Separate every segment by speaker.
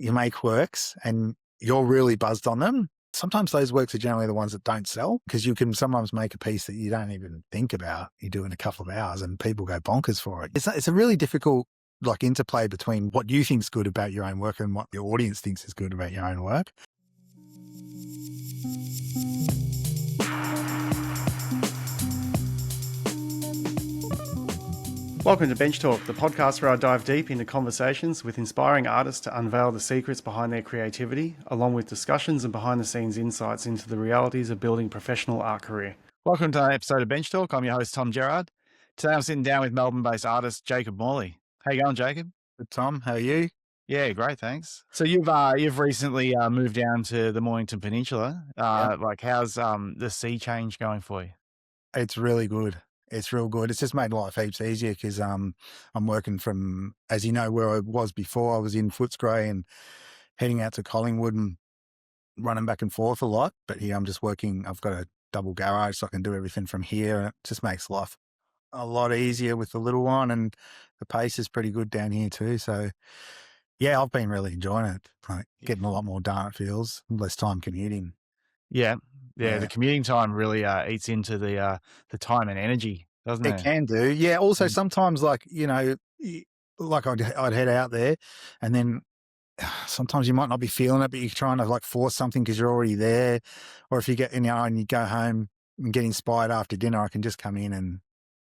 Speaker 1: you make works and you're really buzzed on them, sometimes those works are generally the ones that don't sell, because you can sometimes make a piece that you don't even think about. You do in a couple of hours and people go bonkers for it. It's a really difficult interplay between what you think's good about your own work and what the audience thinks is good about your own work.
Speaker 2: Welcome to Bench Talk, the podcast where I dive deep into conversations with inspiring artists to unveil the secrets behind their creativity, along with discussions and behind-the-scenes insights into the realities of building a professional art career. Welcome to another episode of Bench Talk. I'm your host, Tom Gerard. Today I'm sitting down with Melbourne-based artist Jacob Morley. How you going, Jacob?
Speaker 1: Good, Tom. How are you?
Speaker 2: Yeah, great, thanks. So you've recently moved down to the Mornington Peninsula. Like, how's the sea change going for you?
Speaker 1: It's really good. It's real good. It's just made life heaps easier because I'm working from, as you know, where I was before. I was in Footscray and heading out to Collingwood and running back and forth a lot. But here I'm just working. I've got a double garage, so I can do everything from here. And it just makes life a lot easier with the little one, and the pace is pretty good down here too. So yeah, I've been really enjoying it. Like getting a lot more done. It feels less time commuting.
Speaker 2: Yeah. The commuting time really eats into the time and energy, doesn't it?
Speaker 1: It can do. Yeah. Also, sometimes, like, you know, like I'd head out there, and then sometimes you might not be feeling it, but you're trying to like force something because you're already there. Or if you get, and you go home and get inspired after dinner, I can just come in and,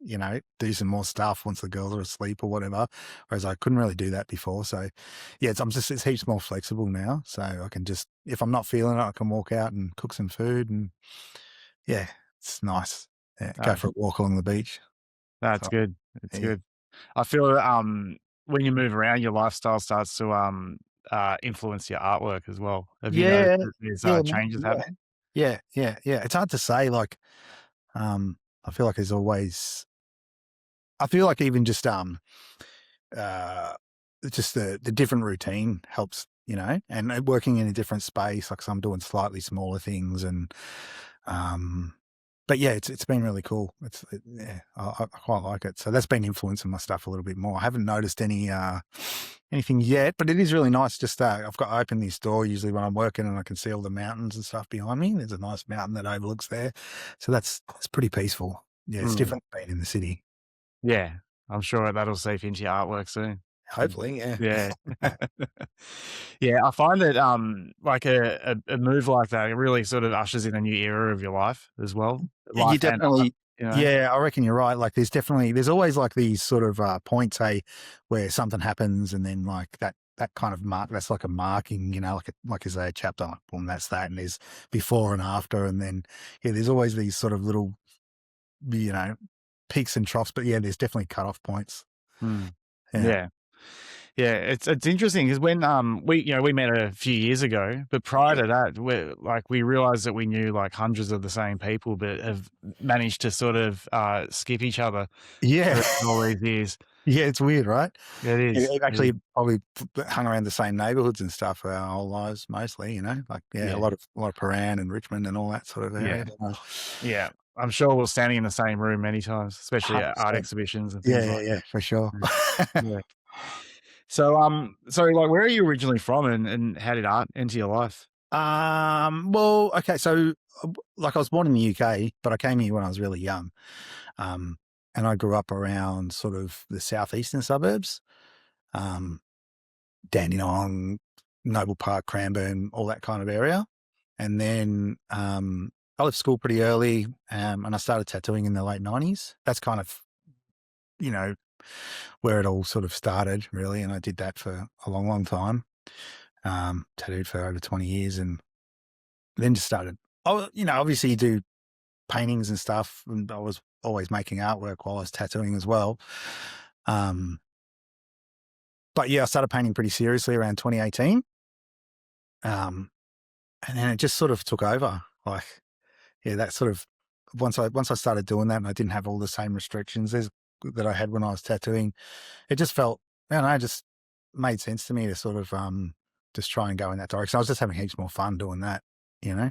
Speaker 1: you know, do some more stuff once the girls are asleep or whatever. Whereas I couldn't really do that before. So yeah, it's heaps more flexible now. So I can just, if I'm not feeling it, I can walk out and cook some food, and yeah, it's nice. Yeah, go for a walk along the beach.
Speaker 2: That's good. It's good. I feel when you move around, your lifestyle starts to influence your artwork as well. Have you noticed that there's changes happening?
Speaker 1: Yeah. It's hard to say. Like, I feel like there's always. I feel like even just the different routine helps, you know, and working in a different space. Like, so I'm doing slightly smaller things, and but yeah, it's been really cool. I quite like it. So that's been influencing my stuff a little bit more. I haven't noticed anything yet, but it is really nice. Just I've got to open this door usually when I'm working, and I can see all the mountains and stuff behind me. There's a nice mountain that overlooks there, so that's pretty peaceful. Yeah, it's different than being in the city.
Speaker 2: Yeah, I'm sure that'll seep into your artwork soon.
Speaker 1: Hopefully, yeah.
Speaker 2: Yeah. Yeah, I find that like a move like that, it really sort of ushers in a new era of your life as well.
Speaker 1: You definitely,
Speaker 2: you know?
Speaker 1: yeah, I reckon you're right. Like, there's always like these sort of points, where something happens, and then like that kind of mark, that's like a marking, you know, like is a chapter, like, boom, that's that, and there's before and after, and then there's always these sort of little, you know, peaks and troughs. But yeah, there's definitely cutoff points.
Speaker 2: Yeah, it's interesting because when we met a few years ago, but prior to that, we realized that we knew like hundreds of the same people, but have managed to sort of skip each other.
Speaker 1: Yeah,
Speaker 2: all these years.
Speaker 1: Yeah, it's weird, right?
Speaker 2: It is.
Speaker 1: We've actually probably hung around the same neighbourhoods and stuff for our whole lives, mostly. You know, like a lot of Paran and Richmond and all that sort of area.
Speaker 2: Yeah. I'm sure we're standing in the same room many times, especially at art exhibitions and things like that.
Speaker 1: Yeah, for sure.
Speaker 2: Yeah. So, like, where are you originally from, and how did art enter your life?
Speaker 1: Well, okay, so like I was born in the UK, but I came here when I was really young, and I grew up around sort of the southeastern suburbs, Dandenong, Noble Park, Cranbourne, all that kind of area, and then I left school pretty early, and I started tattooing in the late 90s. That's kind of, you know, where it all sort of started, really. And I did that for a long, long time. Tattooed for over 20 years, and then just started. Oh, you know, obviously you do paintings and stuff, and I was always making artwork while I was tattooing as well. But yeah, I started painting pretty seriously around 2018. And then it just sort of took over. Like, yeah, that sort of once I started doing that, and I didn't have all the same restrictions that I had when I was tattooing, it just felt, I don't know, it just made sense to me to sort of just try and go in that direction. I was just having heaps more fun doing that, you know.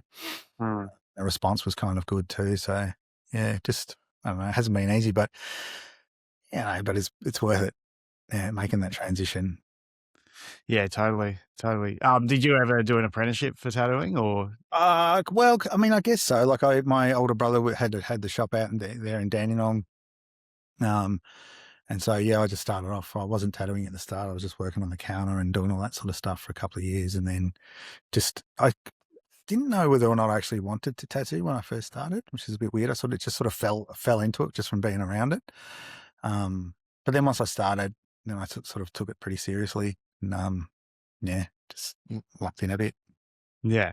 Speaker 1: The response was kind of good too. So yeah, just, I don't know, it hasn't been easy, but but it's worth it. Yeah, making that transition.
Speaker 2: Yeah, totally, totally. Did you ever do an apprenticeship for tattooing or?
Speaker 1: Well, I mean, I guess so. Like my older brother had the shop out there in Dandenong. Um, and so, yeah, I just started off. I wasn't tattooing at the start. I was just working on the counter and doing all that sort of stuff for a couple of years. And then I didn't know whether or not I actually wanted to tattoo when I first started, which is a bit weird. It just sort of fell into it just from being around it. But then once I started, then I sort of took it pretty seriously and, yeah, just locked in a bit.
Speaker 2: Yeah.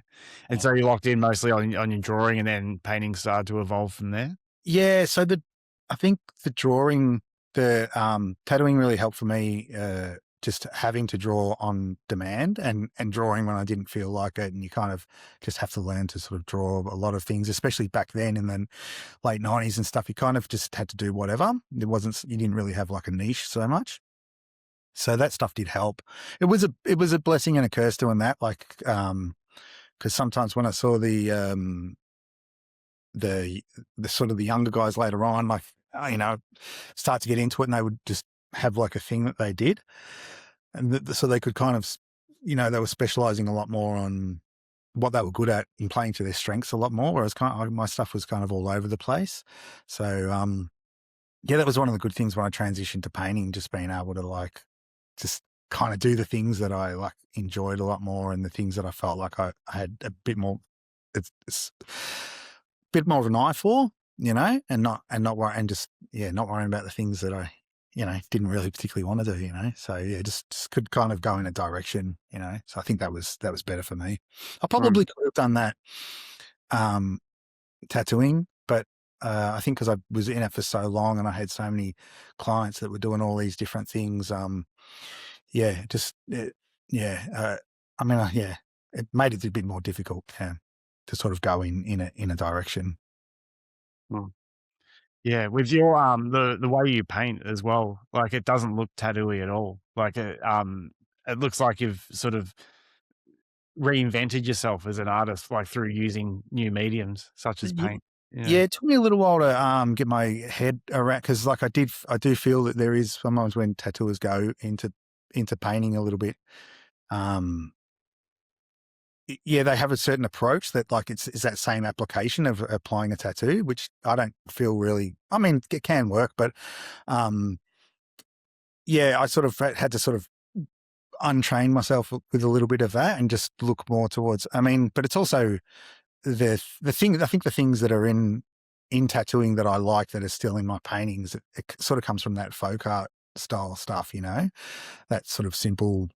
Speaker 2: And so you locked in mostly on your drawing and then painting started to evolve from there?
Speaker 1: Yeah, so I think the drawing, the tattooing really helped for me. Just having to draw on demand and drawing when I didn't feel like it, and you kind of just have to learn to sort of draw a lot of things, especially back then in the late 90s and stuff. You kind of just had to do whatever. You didn't really have like a niche so much. So that stuff did help. It was a blessing and a curse doing that, like because sometimes when I saw the sort of the younger guys later on, like, start to get into it, and they would just have like a thing that they did, and so they could kind of, they were specializing a lot more on what they were good at and playing to their strengths a lot more, whereas my stuff was kind of all over the place. So yeah, that was one of the good things when I transitioned to painting, just being able to like just kind of do the things that I like enjoyed a lot more, and the things that I felt like I had a bit more, it's a bit more of an eye for, and not worry, and just, yeah, not worrying about the things that I, didn't really particularly want to do, so yeah, just could kind of go in a direction, so I think that was better for me. I probably could have done that tattooing, but I think because I was in it for so long and I had so many clients that were doing all these different things, yeah, I mean, yeah, it made it a bit more difficult, to sort of go in a direction.
Speaker 2: Mm. Yeah, with your the way you paint as well, like it doesn't look tattooy at all. Like it looks like you've sort of reinvented yourself as an artist, like through using new mediums such as
Speaker 1: Ye
Speaker 2: paint. Yeah.
Speaker 1: Yeah, it took me a little while to get my head around, because like I do feel that there is sometimes when tattooers go into painting a little bit, um, yeah, they have a certain approach that like it's that same application of applying a tattoo, which I don't feel really. I mean, it can work, but um, yeah, I sort of had to sort of untrain myself with a little bit of that and just look more towards. I mean, but it's also the thing. I think the things that are in tattooing that I like that are still in my paintings, it sort of comes from that folk art style stuff, that sort of simple.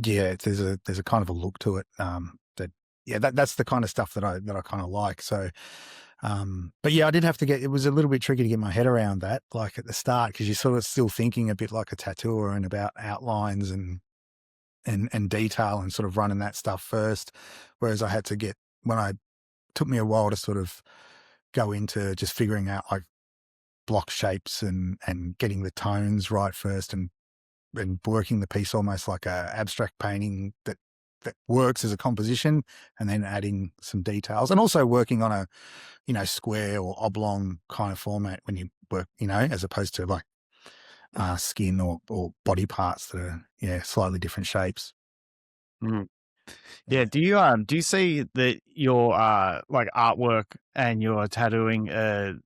Speaker 1: Yeah, there's a kind of a look to it. That yeah, that's the kind of stuff that I kind of like. So, but yeah, I did have to it was a little bit tricky to get my head around that, like at the start, because you're sort of still thinking a bit like a tattooer and about outlines and detail and sort of running that stuff first. Whereas I had to took me a while to sort of go into just figuring out like block shapes and getting the tones right first, and working the piece almost like a abstract painting that works as a composition, and then adding some details, and also working on a, square or oblong kind of format when you work, as opposed to like skin or body parts that are, yeah, slightly different shapes.
Speaker 2: Mm. Yeah. Do you see that your like artwork and your tattooing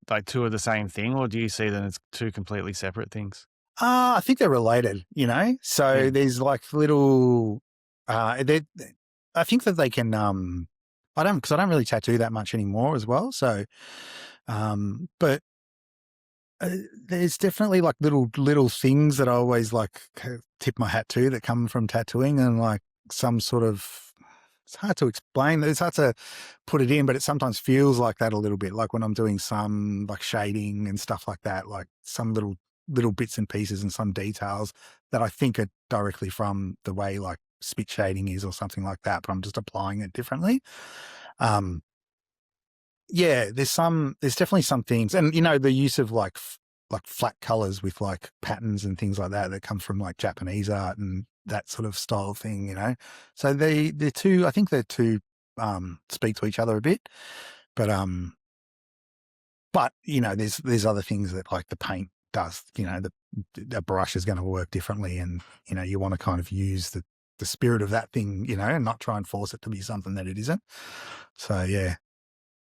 Speaker 2: like two are the same thing, or do you see them as two completely separate things?
Speaker 1: I think they're related,
Speaker 2: Yeah.
Speaker 1: so there's like little, they I think that they can, because I don't really tattoo that much anymore as well. So, but there's definitely like little things that I always like tip my hat to that come from tattooing, and like some sort of, it's hard to explain. It's hard to put it in, but it sometimes feels like that a little bit. Like when I'm doing some like shading and stuff like that, like some little bits and pieces and some details that I think are directly from the way like spit shading is or something like that, but I'm just applying it differently. Um, yeah, there's definitely some things, and the use of like like flat colors with like patterns and things like that comes from like Japanese art and that sort of style thing, So the two, I think the two speak to each other a bit, but there's other things that like the paint does, a brush is going to work differently, and you want to kind of use the spirit of that thing, and not try and force it to be something that it isn't. So yeah.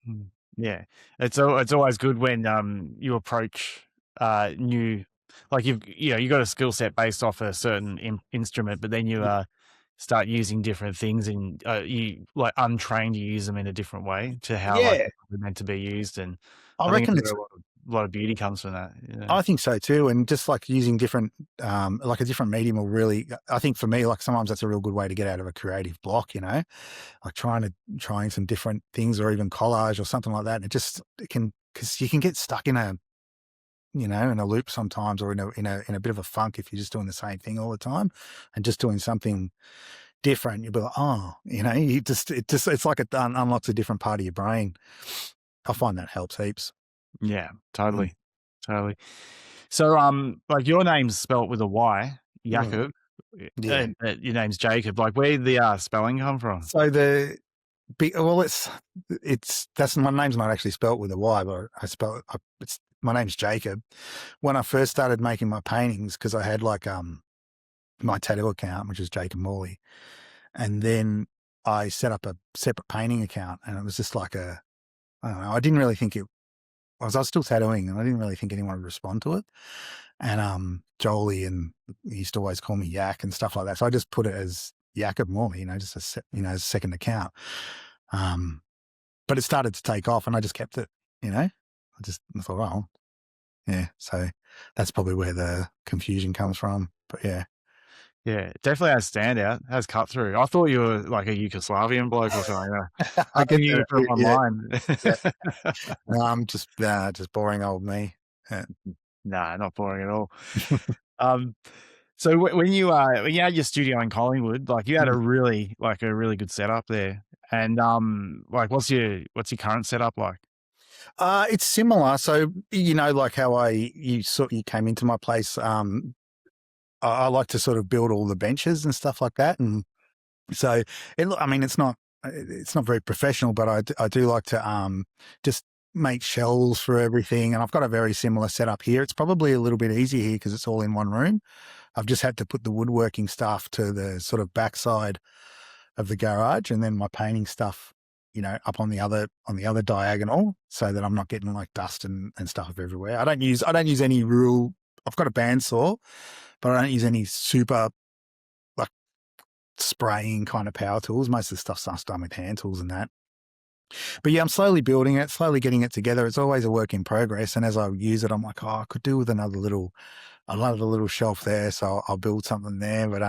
Speaker 2: Mm. Yeah, it's always good when you approach new, like you got a skill set based off a certain instrument, but then you start using different things, and you like untrained, you use them in a different way to how like
Speaker 1: Yeah,
Speaker 2: they're meant to be used, and
Speaker 1: I
Speaker 2: I think
Speaker 1: reckon
Speaker 2: it's
Speaker 1: it's.
Speaker 2: where a lot of beauty comes from that.
Speaker 1: I think so too, and just like using different, like a different medium will really. I think for me, like sometimes that's a real good way to get out of a creative block. Like trying some different things, or even collage or something like that. And it can, because you can get stuck in a loop sometimes, or in a bit of a funk if you're just doing the same thing all the time, and just doing something different. You'll be like, oh, it's like it unlocks a different part of your brain. I find that helps heaps.
Speaker 2: Yeah,
Speaker 1: Mm.
Speaker 2: totally. So, like your name's spelt with a Y,
Speaker 1: Mm.
Speaker 2: Yakob,
Speaker 1: Yeah.
Speaker 2: and your name's Jacob. Like, where did the spelling come from?
Speaker 1: So well, that's my name's not actually spelt with a Y, but I spell it. It's my name's Jacob. When I first started making my paintings, because I had like my tattoo account, which is Jacob Morley, and then I set up a separate painting account, and it was just like I don't know. I didn't really think it. I was still tattooing, and I didn't really think anyone would respond to it. And Jolie and he used to always call me Yak and stuff like that. So I just put it as Jacob Morley, just as a second account. But it started to take off, and I just kept it. I thought, oh, yeah. So that's probably where the confusion comes from. But yeah.
Speaker 2: Yeah, it definitely has standout, has cut through. I thought you were like a Yugoslavian bloke or something.
Speaker 1: I
Speaker 2: I
Speaker 1: get
Speaker 2: knew you
Speaker 1: that.
Speaker 2: from
Speaker 1: Yeah.
Speaker 2: online.
Speaker 1: Yeah. No, I'm just boring old me. Yeah.
Speaker 2: Nah, not boring at all. Um, so when you had your studio in Collingwood, like you had
Speaker 1: Mm.
Speaker 2: a really good setup there. And like what's your current setup like?
Speaker 1: It's similar. So, like how you came into my place. I like to sort of build all the benches and stuff like that. And so I mean, it's not very professional, but I do like to, just make shelves for everything. And I've got a very similar setup here. It's probably a little bit easier here because it's all in one room. I've just had to put the woodworking stuff to the sort of backside of the garage, and then my painting stuff, up on the other diagonal, so that I'm not getting like dust and stuff everywhere. I don't use any real. I've got a bandsaw, but I don't use any super like spraying kind of power tools. Most of the stuff's done with hand tools and that. But yeah, I'm slowly building it, slowly getting it together. It's always a work in progress, and as I use it, I'm like, oh, I could do with another little shelf there, so I'll build something there. But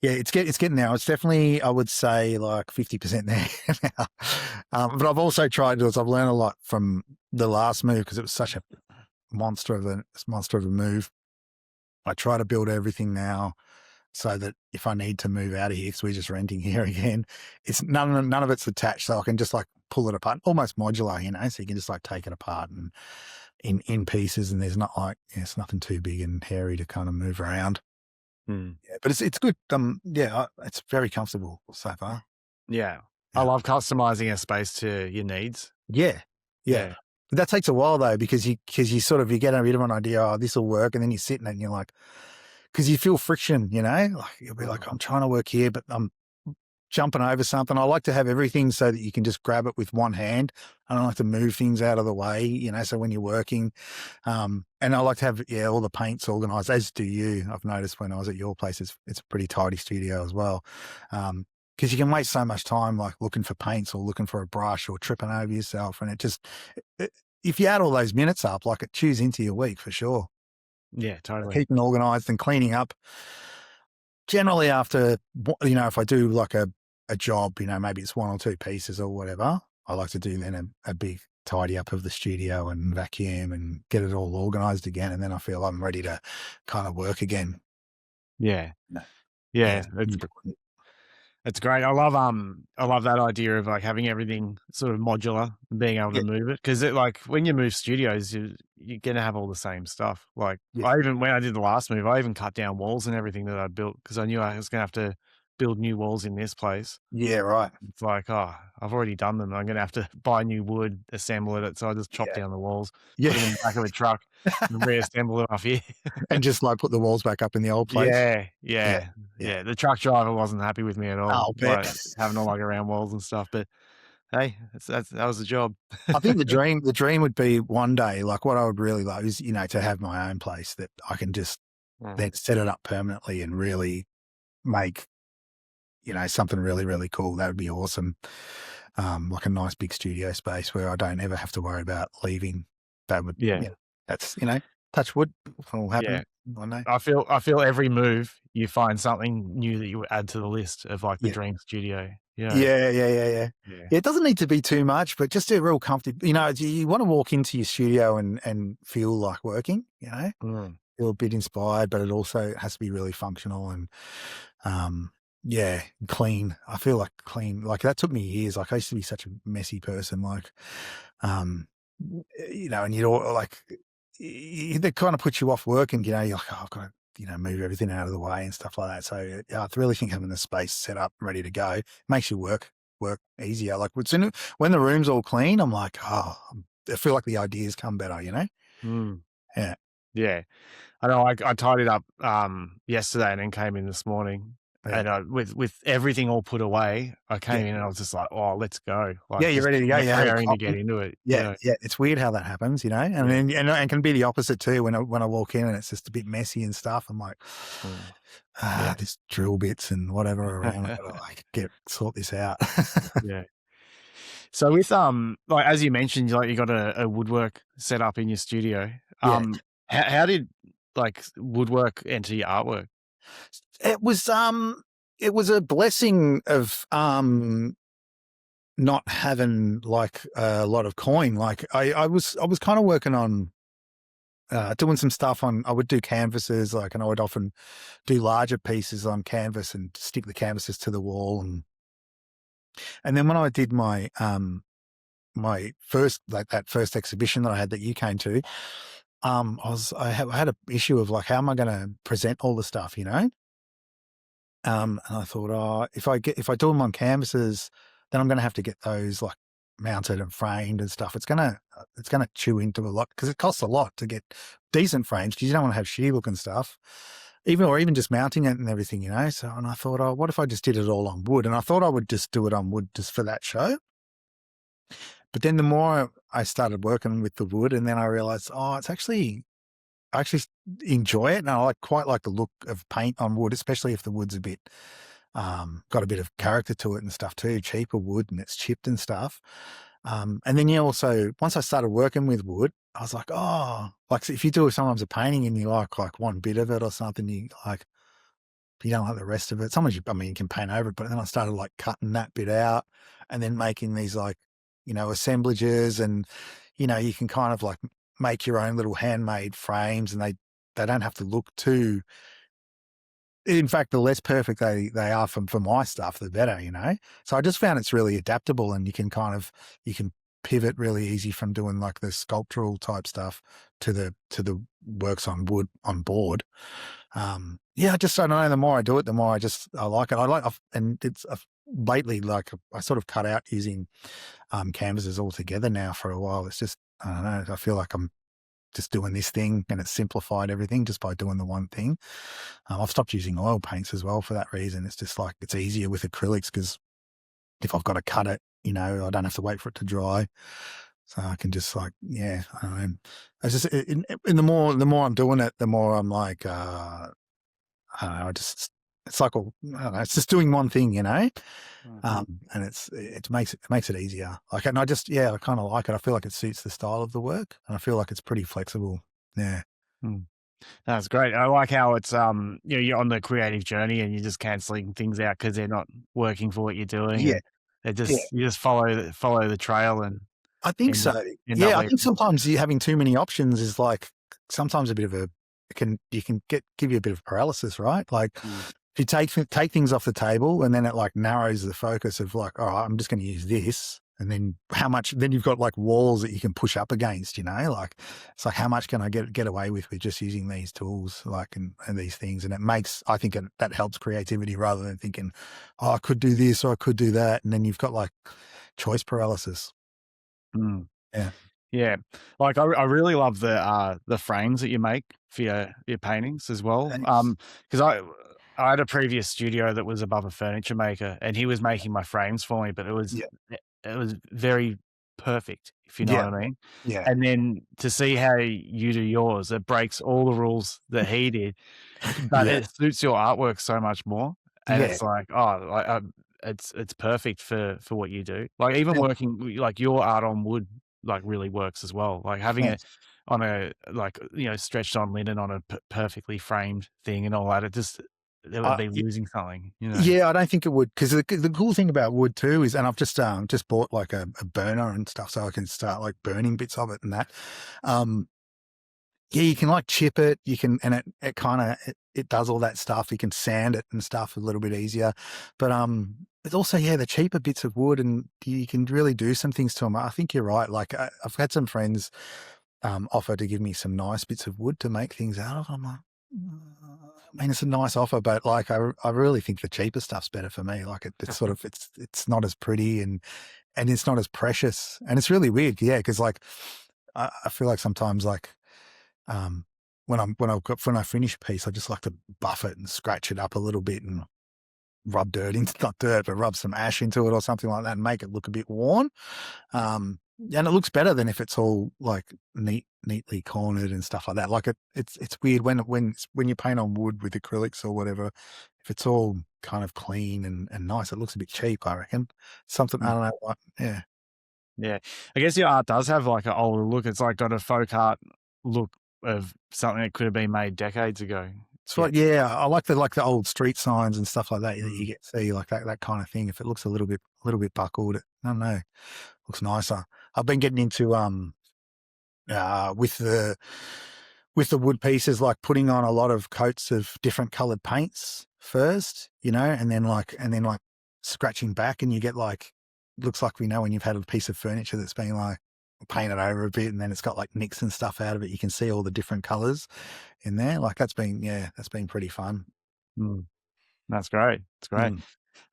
Speaker 1: yeah, it's getting there. It's definitely, I would say, like 50% there now. But I've also tried to. I've learned a lot from the last move, because it was such a monster of a move. I try to build everything now, so that if I need to move out of here, because we're just renting here again, it's none of it's attached, so I can just like pull it apart, almost modular, so you can just like take it apart and in pieces, and there's not like, it's nothing too big and hairy to kind of move around.
Speaker 2: Hmm.
Speaker 1: Yeah, but it's good. Yeah, it's very comfortable so far.
Speaker 2: Yeah. I
Speaker 1: Yeah.
Speaker 2: love customizing a space to your needs.
Speaker 1: Yeah. Yeah.
Speaker 2: Yeah.
Speaker 1: But that takes a while though, because you sort of, you get a bit of an idea, oh, this will work. And then you sit in it and you're like, because you feel friction, like you'll be like, I'm trying to work here, but I'm jumping over something. I like to have everything so that you can just grab it with one hand. I don't like to move things out of the way, so when you're working, and I like to have, all the paints organized, as do you. I've noticed when I was at your place, it's a pretty tidy studio as well. Because you can waste so much time like looking for paints or looking for a brush or tripping over yourself. And if you add all those minutes up, like it chews into your week for sure.
Speaker 2: Yeah, totally.
Speaker 1: Keeping organized and cleaning up. Generally after, if I do like a job, maybe it's one or two pieces or whatever, I like to do then a big tidy up of the studio and vacuum and get it all organized again. And then I feel I'm ready to kind of work again.
Speaker 2: Yeah.
Speaker 1: No.
Speaker 2: Yeah.
Speaker 1: Yeah.
Speaker 2: It's great. I love that idea of like having everything sort of modular and being able to
Speaker 1: Yeah.
Speaker 2: move it. Cause like when you move studios, you're going to have all the same stuff. Like
Speaker 1: Yeah.
Speaker 2: when I did the last move, I even cut down walls and everything that I built, cause I knew I was going to have to build new walls in this place.
Speaker 1: Yeah, right.
Speaker 2: It's like, oh, I've already done them. I'm going to have to buy new wood, assemble it. So I just chop
Speaker 1: Yeah.
Speaker 2: down the walls, put
Speaker 1: Yeah.
Speaker 2: them in the back of a truck, and reassemble them off here.
Speaker 1: And just like put the walls back up in the old place.
Speaker 2: Yeah,
Speaker 1: Yeah.
Speaker 2: yeah,
Speaker 1: Yeah.
Speaker 2: yeah. The truck driver wasn't happy with me at all,
Speaker 1: I'll bet.
Speaker 2: like having to lug around walls and stuff. But hey, that was the job.
Speaker 1: I think the dream would be one day, like what I would really love is, to have my own place that I can just then set it up permanently and really make, something really, really cool. That would be awesome. Like a nice big studio space where I don't ever have to worry about leaving. That would,
Speaker 2: Yeah,
Speaker 1: that's, touch wood, will happen
Speaker 2: yeah.
Speaker 1: one day.
Speaker 2: I feel every move you find something new that you add to the list of like the
Speaker 1: Yeah.
Speaker 2: dream studio. Yeah,
Speaker 1: Yeah.
Speaker 2: yeah,
Speaker 1: Yeah, it doesn't need to be too much, but just a real comfortable, you want to walk into your studio and feel like working,
Speaker 2: Mm.
Speaker 1: feel a bit inspired, but it also has to be really functional and, clean. I feel like clean, like that took me years. Like I used to be such a messy person, like, and you'd all like, they kind of put you off work and, you're like, oh, I've got to, move everything out of the way and stuff like that. So I really think having the space set up, ready to go, makes you work easier. Like when the room's all clean, I'm like, oh, I feel like the ideas come better,
Speaker 2: Mm.
Speaker 1: Yeah.
Speaker 2: Yeah. I know I tidied up yesterday and then came in this morning.
Speaker 1: Yeah.
Speaker 2: And with everything all put away, I came
Speaker 1: Yeah.
Speaker 2: in and I was just like, oh, let's go. Like,
Speaker 1: Yeah, you're
Speaker 2: just
Speaker 1: ready to go. You have a
Speaker 2: raring to get
Speaker 1: coffee.
Speaker 2: into it.
Speaker 1: Yeah. It's weird how that happens, and
Speaker 2: Yeah.
Speaker 1: then and it can be the opposite too. When I walk in and it's just a bit messy and stuff, I'm like,
Speaker 2: Yeah.
Speaker 1: there's drill bits and whatever around. I could sort this out.
Speaker 2: Yeah. So with like as you mentioned, like you got a woodwork set up in your studio.
Speaker 1: Yeah.
Speaker 2: How did like woodwork enter your artwork?
Speaker 1: It was a blessing of not having like a lot of coin. Like I was kind of working on doing some stuff on, I would do canvases, like, and I would often do larger pieces on canvas and stick the canvases to the wall. And then when I did my first, like that first exhibition that I had that you came to, I had an issue of like, how am I going to present all the stuff, and I thought, oh, if I do them on canvases, then I'm going to have to get those like mounted and framed and stuff. It's going to chew into a lot because it costs a lot to get decent frames because you don't want to have shitty looking stuff, even just mounting it and everything, So, and I thought, oh, what if I just did it all on wood? And I thought I would just do it on wood just for that show. But then the more I started working with the wood, and then I realized, oh, I actually enjoy it, and I quite like the look of paint on wood, especially if the wood's a bit got a bit of character to it and stuff too. Cheaper wood and it's chipped and stuff. And then also once I started working with wood, I was like, oh, like if you do sometimes a painting and you like one bit of it or something, you don't like the rest of it. Sometimes you can paint over it, but then I started like cutting that bit out and then making these like, assemblages, and you can kind of like make your own little handmade frames, and they don't have to look too. In fact, the less perfect they are for my stuff, the better, So I just found it's really adaptable, and you can pivot really easy from doing like the sculptural type stuff to the works on wood on board. I don't know. The more I do it, the more I like it. And it's lately like I sort of cut out using canvases altogether now for a while. It's just, I don't know. I feel like I'm just doing this thing, and it's simplified everything just by doing the one thing. I've stopped using oil paints as well for that reason. It's just like, it's easier with acrylics because if I've got to cut it, I don't have to wait for it to dry. So I can just like, I don't know. It's just, in the more I'm doing it, the more I'm like, I don't know, it's like, I don't know, it's just doing one thing, and it makes it easier. Like, and I kind of like it. I feel like it suits the style of the work, and I feel like it's pretty flexible. Yeah.
Speaker 2: That's great. I like how it's you're on the creative journey and you're just canceling things out because they're not working for what you're doing.
Speaker 1: Yeah.
Speaker 2: And you just follow the trail, and
Speaker 1: I think so. I think sometimes having too many options is like sometimes a bit of you can give you a bit of paralysis, right? Like if you take things off the table, and then it like narrows the focus of like, all right, I'm just going to use this, And then then you've got like walls that you can push up against, like it's like, how much can I get away with just using these tools, like, and these things. And I think that helps creativity rather than thinking, oh, I could do this or I could do that. And then you've got like choice paralysis.
Speaker 2: Mm.
Speaker 1: Yeah.
Speaker 2: Yeah, like I really love the frames that you make for your paintings as well.
Speaker 1: Thanks.
Speaker 2: Because I had a previous studio that was above a furniture maker, and he was making my frames for me, but
Speaker 1: Yeah.
Speaker 2: it was very perfect, if you know
Speaker 1: Yeah.
Speaker 2: what I mean.
Speaker 1: Yeah.
Speaker 2: And then to see how you do yours, it breaks all the rules that he did, but
Speaker 1: Yeah.
Speaker 2: it suits your artwork so much more. And
Speaker 1: Yeah.
Speaker 2: it's like, oh, like it's perfect for what you do. Like even
Speaker 1: Thanks.
Speaker 2: working like your art on wood like really works as well. Like having it
Speaker 1: Thanks.
Speaker 2: on a like stretched on linen on a perfectly framed thing and all that. It would be losing something,
Speaker 1: Yeah, I don't think it would, because the cool thing about wood too is, and I've just bought like a burner and stuff, so I can start like burning bits of it and that. Yeah, you can like chip it, you can, and it kind of it does all that stuff. You can sand it and stuff a little bit easier, but it's also, yeah, the cheaper bits of wood, and you can really do some things to them. I think you're right. Like I've had some friends offer to give me some nice bits of wood to make things out of. I'm like, I mean, it's a nice offer, but like I really think the cheaper stuff's better for me. Like it's sort of it's not as pretty, and it's not as precious, and it's really weird, yeah, because like I feel like sometimes like when I finish a piece, I just like to buff it and scratch it up a little bit and rub dirt into, not dirt, but rub some ash into it or something like that and make it look a bit worn. And it looks better than if it's all like neatly cornered and stuff like that. Like it's weird when you paint on wood with acrylics or whatever, if it's all kind of clean and nice, it looks a bit cheap, I reckon. Something, I don't know what, yeah.
Speaker 2: Yeah. I guess your art does have like an older look. It's like got a folk art look of something that could have been made decades ago.
Speaker 1: It's right, yeah. I like the old street signs and stuff like that that you
Speaker 2: Mm.
Speaker 1: get see, like that kind of thing. If it looks a little bit buckled, I don't know, looks nicer. I've been getting into with the wood pieces, like putting on a lot of coats of different coloured paints first, and then like scratching back, and you get like, looks like, when you've had a piece of furniture that's been like painted over a bit, and then it's got like nicks and stuff out of it. You can see all the different colours in there. Like that's been pretty fun.
Speaker 2: Mm. That's great. It's great.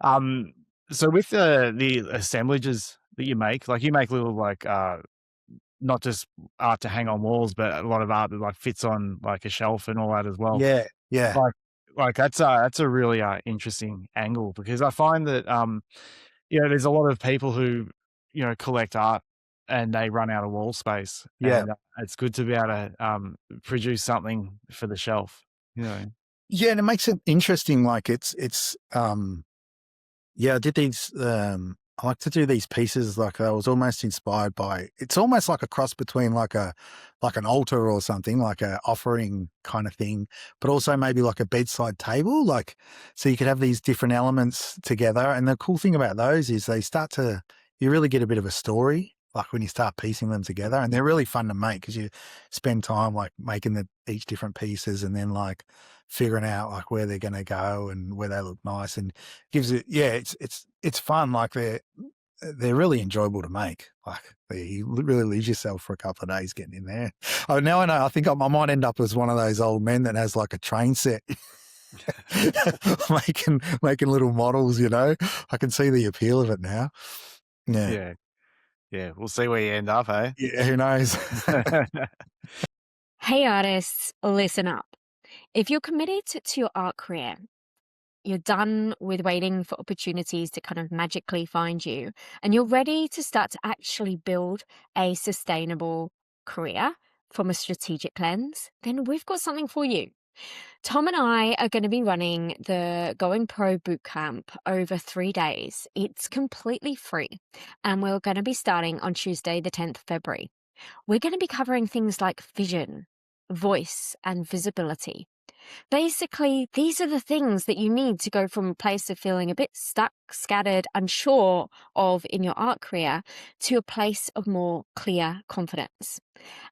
Speaker 1: Mm.
Speaker 2: So with the assemblages that you make, like you make little like not just art to hang on walls, but a lot of art that like fits on like a shelf and all that as well.
Speaker 1: Yeah, yeah,
Speaker 2: Like that's a really interesting angle, because I find that there's a lot of people who collect art and they run out of wall space,
Speaker 1: yeah.
Speaker 2: and it's good to be able to produce something for the shelf.
Speaker 1: Yeah, and it makes it interesting. Like yeah, I did these. I like to do these pieces. Like I was almost inspired by. It's almost like a cross between like an altar or something, like a offering kind of thing, but also maybe like a bedside table. Like, so you could have these different elements together. And the cool thing about those is you really get a bit of a story. Like when you start piecing them together, and they're really fun to make because you spend time like making each different pieces, and then like figuring out like where they're going to go and where they look nice, and gives it, yeah, it's fun. Like they're really enjoyable to make. Like you really lose yourself for a couple of days getting in there. Oh, now I know. I think I might end up as one of those old men that has like a train set, making little models. I can see the appeal of it now. Yeah,
Speaker 2: Yeah. Yeah. We'll see where you end up, eh?
Speaker 1: yeah. Who knows?
Speaker 3: Hey artists, listen up. If you're committed to your art career, you're done with waiting for opportunities to kind of magically find you, and you're ready to start to actually build a sustainable career from a strategic lens, then we've got something for you. Tom and I are going to be running the Going Pro Bootcamp over 3 days. It's completely free, and we're going to be starting on Tuesday, the 10th of February. We're going to be covering things like vision, voice, and visibility. Basically, these are the things that you need to go from a place of feeling a bit stuck, scattered, unsure of in your art career to a place of more clear confidence.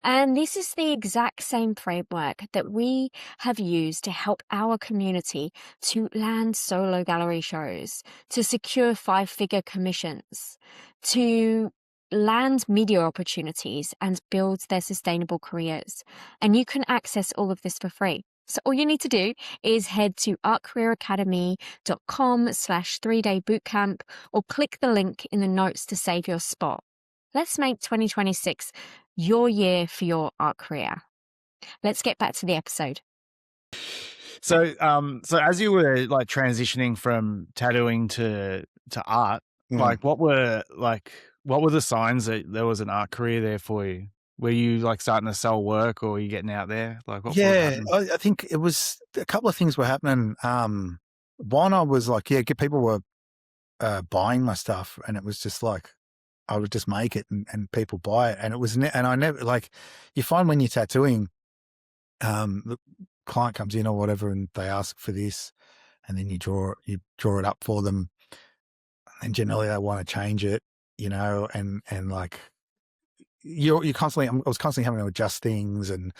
Speaker 3: And this is the exact same framework that we have used to help our community to land solo gallery shows, to secure 5-figure commissions, to land media opportunities and build their sustainable careers. And you can access all of this for free. So all you need to do is head to artcareeracademy.com/3-day bootcamp or click the link in the notes to save your spot. Let's make 2026 your year for your art career. Let's get back to the episode.
Speaker 2: So, so as you were like transitioning from tattooing to art, like what were the signs that there was an art career there for you? Were you like starting to sell work, or were you getting out there? Like what was
Speaker 1: Yeah,
Speaker 2: happening?
Speaker 1: I think it was a couple of things were happening. One, I was like, people were buying my stuff, and it was just like I would just make it and people buy it, and it was and I never like you find when you're tattooing, the client comes in or whatever, and they ask for this, and then you draw it up for them, and generally they want to change it, and like I was constantly having to adjust things, and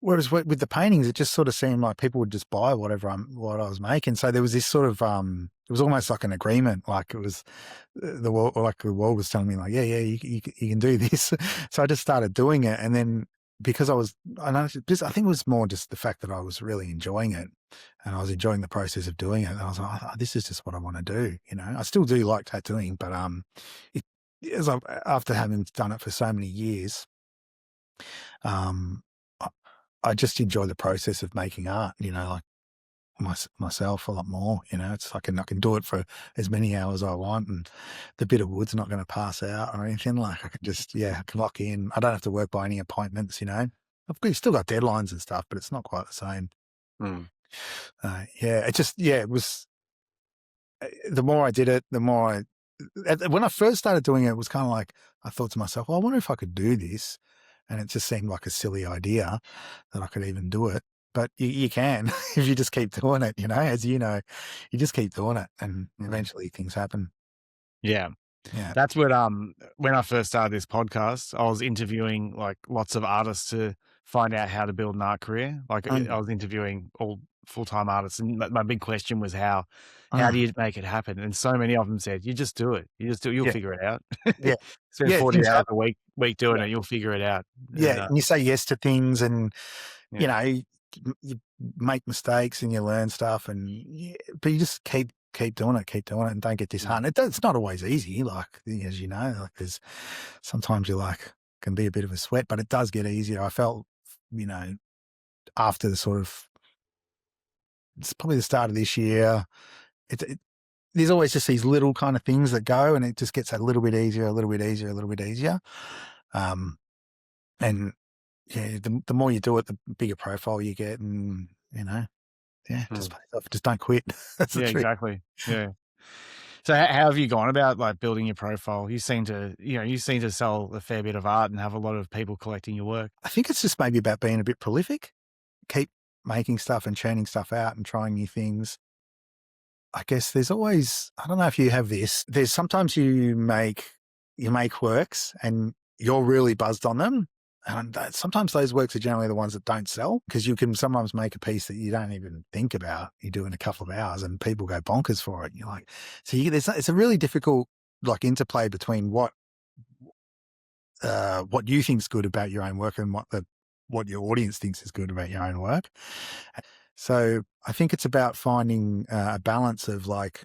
Speaker 1: whereas with the paintings, it just sort of seemed like people would just buy what I was making. So there was this sort of it was almost like an agreement, like it was the world was telling me like, yeah, you can do this. So I just started doing it, and then because I think it was more just the fact that I was really enjoying it, and I was enjoying the process of doing it. And I was like, oh, this is just what I want to do. I still do like tattooing, but after having done it for so many years, I just enjoy the process of making art, like myself a lot more, it's like I can do it for as many hours I want, and the bit of wood's not going to pass out or anything. Like I can just, I can lock in. I don't have to work by any appointments, still got deadlines and stuff, but it's not quite the same. It was, the more I did it, the more when I first started doing it, it was kind of like, I thought to myself, well, I wonder if I could do this. And it just seemed like a silly idea that I could even do it. But you can if you just keep doing it, as you just keep doing it, and eventually things happen.
Speaker 2: Yeah.
Speaker 1: Yeah.
Speaker 2: That's what, when I first started this podcast, I was interviewing like lots of artists to find out how to build an art career. Like I was interviewing all full-time artists, and my big question was how do you make it happen? And so many of them said, you just do it. You'll figure it out.
Speaker 1: Yeah.
Speaker 2: Spend 40
Speaker 1: things
Speaker 2: hours
Speaker 1: happen.
Speaker 2: a week doing it. You'll figure it out.
Speaker 1: Yeah. And you say yes to things, and,
Speaker 2: Yeah.
Speaker 1: you make mistakes and you learn stuff, but you just keep doing it and don't get disheartened. It's not always easy. Like, as like there's sometimes can be a bit of a sweat, but it does get easier. I felt, after it's probably the start of this year, there's always just these little kind of things that go, and it just gets a little bit easier, a little bit easier, a little bit easier. And the more you do it, the bigger profile you get, and just don't quit. That's the trick.
Speaker 2: Exactly. Yeah. So how have you gone about like building your profile? You seem to sell a fair bit of art and have a lot of people collecting your work.
Speaker 1: I think it's just maybe about being a bit prolific, keep making stuff and churning stuff out and trying new things. I guess there's always, I don't know if you have this, there's sometimes you make works and you're really buzzed on them. And sometimes those works are generally the ones that don't sell, because you can sometimes make a piece that you don't even think about. You do in a couple of hours and people go bonkers for it. And you're like, it's a really difficult like interplay between what you think's good about your own work and what your audience thinks is good about your own work. So I think it's about finding a balance of like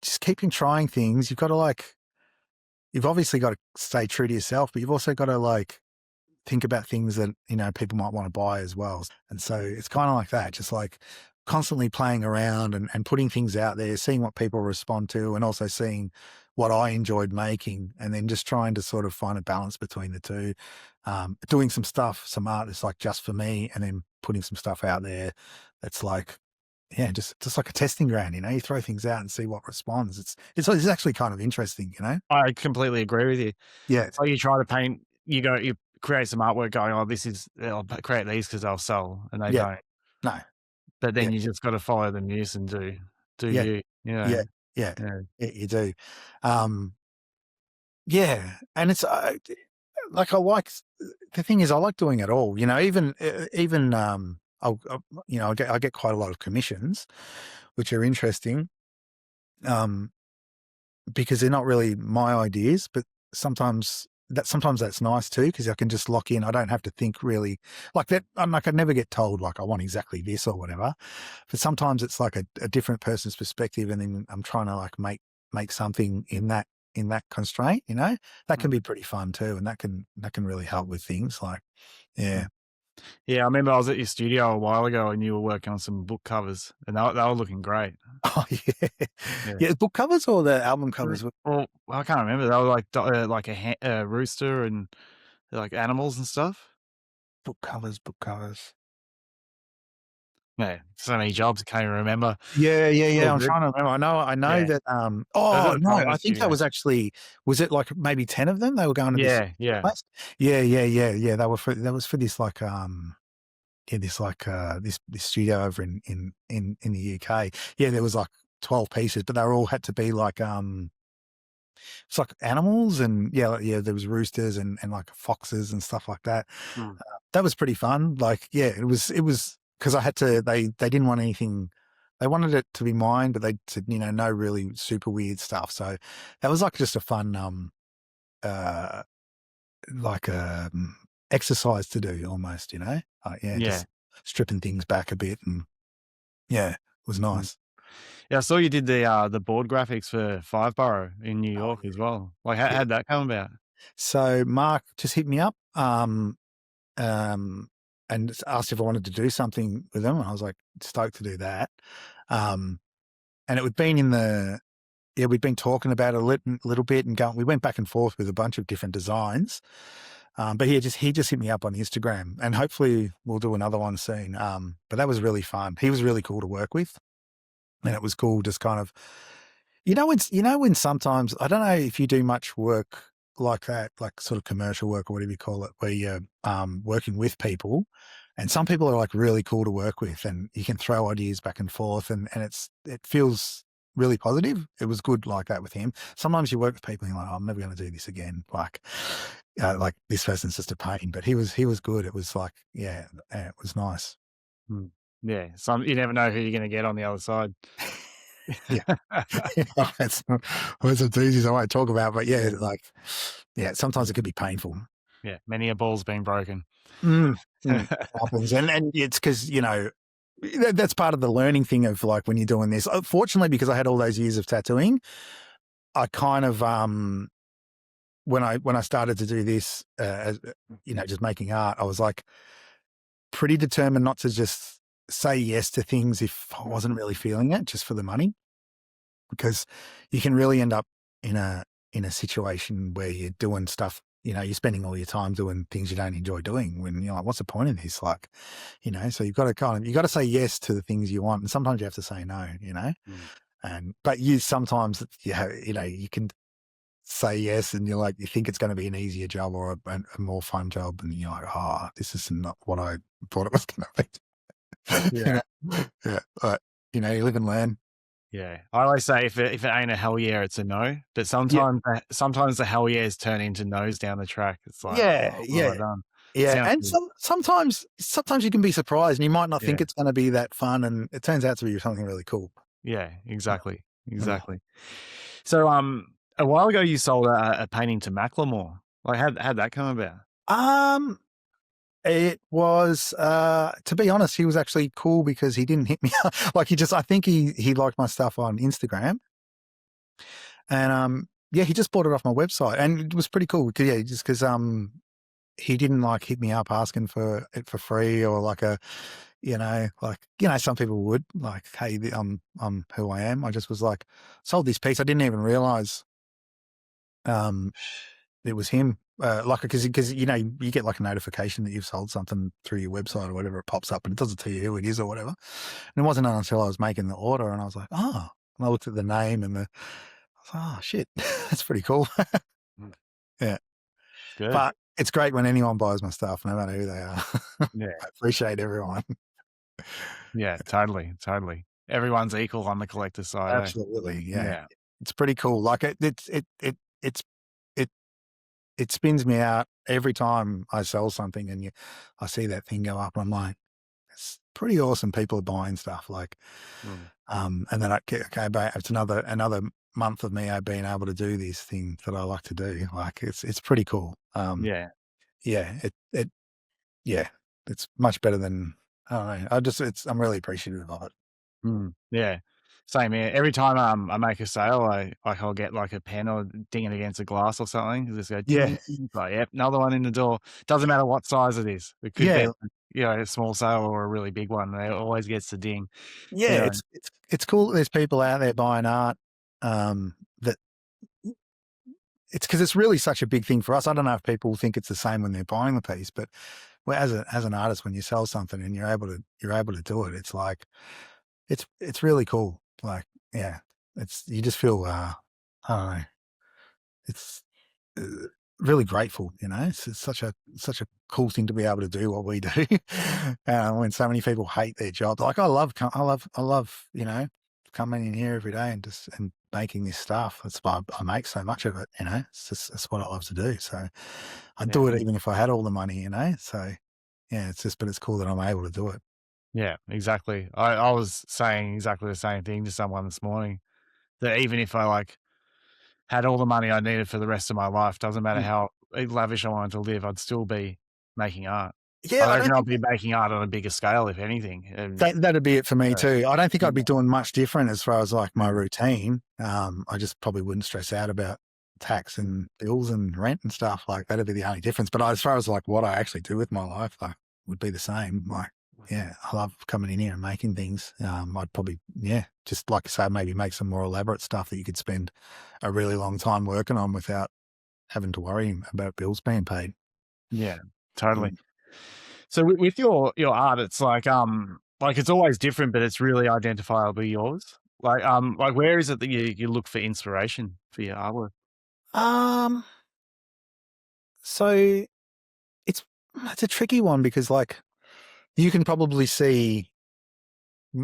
Speaker 1: just keeping trying things. You've obviously got to stay true to yourself, but you've also got to like think about things that, people might want to buy as well. And so it's kind of like that, just like constantly playing around and putting things out there, seeing what people respond to, and also seeing what I enjoyed making, and then just trying to sort of find a balance between the two. Doing some art that's like just for me, and then putting some stuff out there that's like, just like a testing ground, you throw things out and see what responds. It's actually kind of interesting,
Speaker 2: I completely agree with you.
Speaker 1: Yeah.
Speaker 2: So you try to paint, you create some artwork going, oh, I'll create these because they'll sell, and they
Speaker 1: Yeah.
Speaker 2: don't.
Speaker 1: No.
Speaker 2: But then
Speaker 1: Yeah.
Speaker 2: you just got to follow the muse and do
Speaker 1: Yeah.
Speaker 2: you, you
Speaker 1: Yeah.
Speaker 2: know?
Speaker 1: Yeah.
Speaker 2: Yeah.
Speaker 1: Yeah, you do. Yeah, and it's like the thing is I like doing it all. Even I get quite a lot of commissions, which are interesting, because they're not really my ideas, but sometimes that's nice too, because I can just lock in. I don't have to think really like that. I'd never get told like I want exactly this or whatever. But sometimes it's like a different person's perspective, and then I'm trying to like make something in that constraint. That can be pretty fun too, and that can really help with things like yeah.
Speaker 2: Yeah, I remember I was at your studio a while ago and you were working on some book covers, and they were looking great.
Speaker 1: Oh yeah,
Speaker 2: Yeah.
Speaker 1: yeah. Book covers or the album covers?
Speaker 2: Well, I can't remember. They were like a rooster and like animals and stuff.
Speaker 1: Book covers.
Speaker 2: Yeah, so many jobs, I can't even remember.
Speaker 1: Yeah.
Speaker 2: All
Speaker 1: I'm
Speaker 2: good.
Speaker 1: trying to remember. I know
Speaker 2: Yeah.
Speaker 1: that.
Speaker 2: Those are
Speaker 1: Oh
Speaker 2: the
Speaker 1: no,
Speaker 2: Pioneer
Speaker 1: I think that
Speaker 2: Studio.
Speaker 1: was it like maybe 10 of them? They were going to this
Speaker 2: Yeah.
Speaker 1: place. Yeah. That was for this like this studio over in the UK. Yeah, there was like 12 pieces, but they all had to be like it's like animals, and yeah, there was roosters and like foxes and stuff like that. That was pretty fun. Like, yeah, it was because I had to. They didn't want anything. They wanted it to be mine, but they said no really super weird stuff. So that was like just a fun uh like exercise to do almost. Just stripping things back a bit, and yeah, it was nice.
Speaker 2: Yeah, I saw you did the board graphics for Fiveborough in New York as well. Like,
Speaker 1: Yeah.
Speaker 2: how'd that come about?
Speaker 1: So Mark just hit me up and asked if I wanted to do something with them. And I was like stoked to do that. And it had been we'd been talking about it a little bit and we went back and forth with a bunch of different designs. But he just hit me up on Instagram, and hopefully we'll do another one soon. But that was really fun. He was really cool to work with, and it was cool just kind of, when sometimes, I don't know if you do much work like that, like sort of commercial work or whatever you call it, where you're working with people, and some people are like really cool to work with, and you can throw ideas back and forth, and it feels really positive. It was good like that with him. Sometimes you work with people and you're like, oh, I'm never going to do this again. Like this person's just a pain, but he was good. It was like, yeah, it was nice.
Speaker 2: Yeah, you never know who you're going to get on the other side.
Speaker 1: Yeah. That's some doozies I won't talk about, but sometimes it could be painful.
Speaker 2: Yeah, many a ball's been broken.
Speaker 1: Happens. And it's because, that's part of the learning thing of like when you're doing this. Fortunately, because I had all those years of tattooing, I kind of, when I started to do this, just making art, I was like pretty determined not to just say yes to things if I wasn't really feeling it just for the money, because you can really end up in a situation where you're doing stuff, you're spending all your time doing things you don't enjoy doing, when you're like, what's the point of this? Like, so you've got to say yes to the things you want. And sometimes you have to say no, but sometimes, you can say yes and you're like, you think it's going to be an easier job or a more fun job. And you're like, oh, this is not what I thought it was going to be.
Speaker 2: Yeah.
Speaker 1: Yeah. But, you live and learn.
Speaker 2: Yeah. I always say if it ain't a hell yeah, it's a no. But sometimes the hell yeahs turn into no's down the track. It's like, what have I done?
Speaker 1: Yeah. And sometimes you can be surprised and you might not think it's going to be that fun, and it turns out to be something really cool.
Speaker 2: Yeah, exactly. So, a while ago you sold a painting to Macklemore. Like, how'd that come about?
Speaker 1: It was, to be honest, he was actually cool because he didn't hit me up. Like I think he liked my stuff on Instagram, and he just bought it off my website, and it was pretty cool. Yeah, just because he didn't like hit me up asking for it for free, or like some people would like, hey, I'm who I am. I just was like, sold this piece. I didn't even realize it was him. Because you get like a notification that you've sold something through your website or whatever, it pops up, and it doesn't tell you who it is or whatever. And it wasn't until I was making the order and I was like, oh, and I looked at the name and I was like, oh shit, that's pretty cool. Yeah.
Speaker 2: Good.
Speaker 1: But it's great when anyone buys my stuff, no matter who they are.
Speaker 2: Yeah.
Speaker 1: I appreciate everyone.
Speaker 2: Yeah, totally. Everyone's equal on the collector side.
Speaker 1: Absolutely, yeah.
Speaker 2: Yeah.
Speaker 1: It's pretty cool. Like it's it it spins me out every time I sell something, and I see that thing go up, and I'm like, it's pretty awesome. People are buying stuff like,
Speaker 2: Mm.
Speaker 1: and then okay, but it's another month of me being able to do these things that I like to do. Like it's pretty cool.
Speaker 2: Yeah.
Speaker 1: Yeah, yeah, it's much better than I don't know. I'm really appreciative of it.
Speaker 2: Yeah. Same here. Every time I make a sale, I'll get like a pen or ding it against a glass or something. Just go ding,
Speaker 1: Yeah,
Speaker 2: ding, ding. Like, yep, another one in the door. Doesn't matter what size it is. It could be
Speaker 1: yeah,
Speaker 2: like, a small sale or a really big one. It always gets the ding.
Speaker 1: yeah.
Speaker 2: You know.
Speaker 1: It's cool that there's people out there buying art. That it's because it's really such a big thing for us. I don't know if people think it's the same when they're buying the piece, but as an artist, when you sell something and you're able to do it, it's like it's really cool. Like, yeah, you just feel I don't know. It's uh, really grateful, It's such a cool thing to be able to do what we do. When so many people hate their job, like I love coming in here every day and making this stuff. That's why I make so much of it. It's what I love to do. So I'd do
Speaker 2: Yeah.
Speaker 1: it even if I had all the money. So yeah, but it's cool that I'm able to do it.
Speaker 2: Yeah, exactly. I was saying exactly the same thing to someone this morning, that even if I like had all the money I needed for the rest of my life, doesn't matter
Speaker 1: Mm.
Speaker 2: how lavish I wanted to live, I'd still be making art.
Speaker 1: Yeah,
Speaker 2: I
Speaker 1: I
Speaker 2: reckon
Speaker 1: don't
Speaker 2: I'll
Speaker 1: think
Speaker 2: be making art on a bigger scale, if anything. And
Speaker 1: that'd be it for me
Speaker 2: uh,
Speaker 1: too. I don't think
Speaker 2: yeah,
Speaker 1: I'd be doing much different as far as like my routine. I just probably wouldn't stress out about tax and bills and rent and stuff. Like that'd be the only difference. But as far as like what I actually do with my life, like would be the same. Like, yeah, I love coming in here and making things. I'd probably, just like I say, maybe make some more elaborate stuff that you could spend a really long time working on without having to worry about bills being paid.
Speaker 2: yeah, totally.
Speaker 1: Mm.
Speaker 2: So with your art, it's like it's always different, but it's really identifiably yours. Like where is it that you look for inspiration for your artwork?
Speaker 1: Um, so it's a tricky one because like you can probably see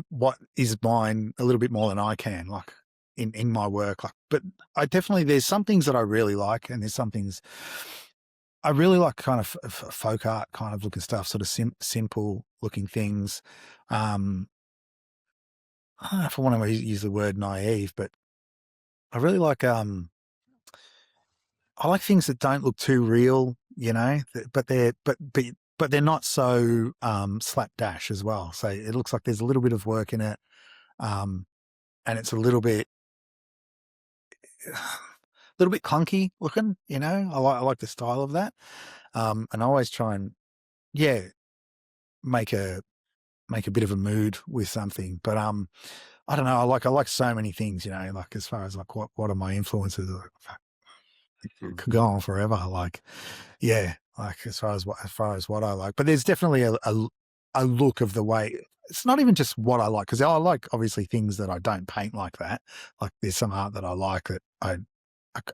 Speaker 1: what is mine a little bit more than I can, like in my work. Like, but there's some things that I really like, and there's some things I really like, kind of folk art kind of looking stuff, sort of simple looking things. I don't know if I want to use the word naive, but I really like I like things that don't look too real, but they're not so slapdash as well. So it looks like there's a little bit of work in it, and it's a little bit clunky looking. I like the style of that, and I always try and make a bit of a mood with something. But I don't know. I like so many things. Like as far as like what are my influences? It could go on forever. Like, yeah, like as far as what I like, but there's definitely a look of the way. It's not even just what I like, because I like obviously things that I don't paint like that. Like there's some art that I like that